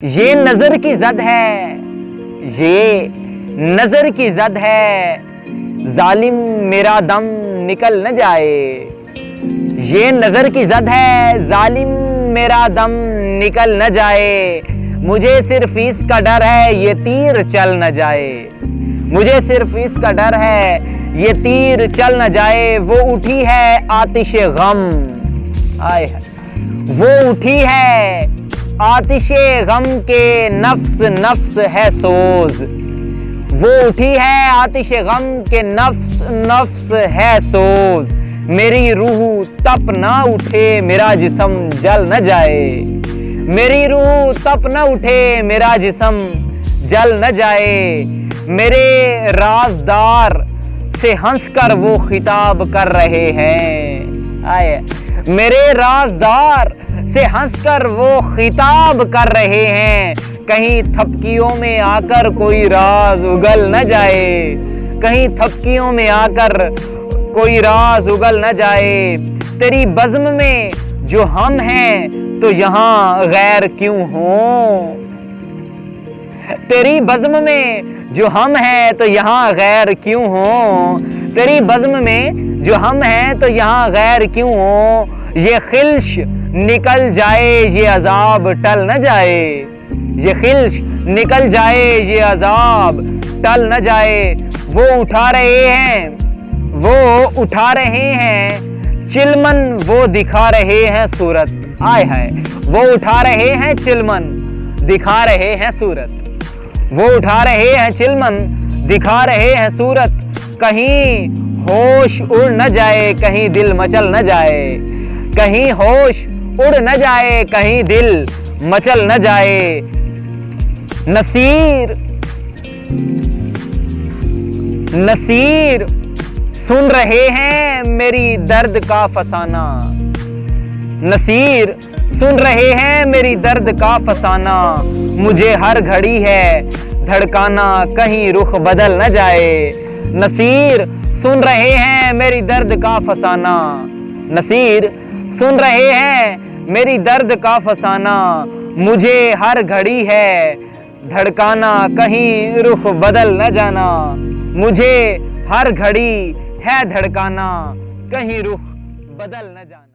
ये नजर की जद है, ये नजर की जद है, जालिम मेरा दम निकल न जाए। ये नजर की जद है, जालिम मेरा दम निकल न जाए। मुझे सिर्फ इसका डर है ये तीर चल न जाए। मुझे सिर्फ इसका डर है ये तीर चल न जाए। वो उठी है आतिशे गम, आए वो उठी है आतिशे गम के नफ्स नफ्स है सोज। वो उठी है आतिशे गम के नफ्स नफ्स है सोज। मेरी रूह तप ना उठे मेरा जिस्म जल न जाए। मेरी रूह तप न उठे मेरा जिस्म जल न जाए। मेरे राजदार से हंसकर वो खिताब कर रहे हैं। आए मेरे राजदार से हंसकर वो खिताब कर रहे हैं। कहीं थपकियों में आकर कोई राज उगल न जाए। कहीं थपकियों में आकर कोई राज उगल न जाए। तेरी बज़्म में जो हम हैं तो यहाँ गैर क्यों हो। तेरी बज़्म में जो हम हैं तो यहाँ गैर क्यों हो। तेरी बज़्म में जो हम हैं तो यहाँ गैर क्यों हो। ये खिल्श निकल जाए ये अजाब टल न जाए। ये खिल्श निकल जाए ये अजाब टल न जाए। वो उठा रहे हैं, वो उठा रहे हैं चिलमन, वो दिखा रहे हैं सूरत। आय है वो उठा रहे हैं चिलमन, दिखा रहे हैं सूरत। वो उठा रहे हैं चिलमन, दिखा रहे हैं सूरत। कहीं होश उड़ न जाए, कहीं दिल मचल न जाए। कहीं होश उड़ न जाए, कहीं दिल मचल न जाए। नसीर नसीर सुन रहे हैं मेरी दर्द का फसाना। नसीर सुन रहे हैं मेरी दर्द का फसाना। मुझे हर घड़ी है धड़काना, कहीं रुख बदल न जाए। नसीर सुन रहे हैं मेरी दर्द का फसाना। नसीर सुन रहे हैं मेरी दर्द का फसाना। मुझे हर घड़ी है धड़काना, कहीं रुख बदल न जाना। मुझे हर घड़ी है धड़काना, कहीं रुख बदल न जाना।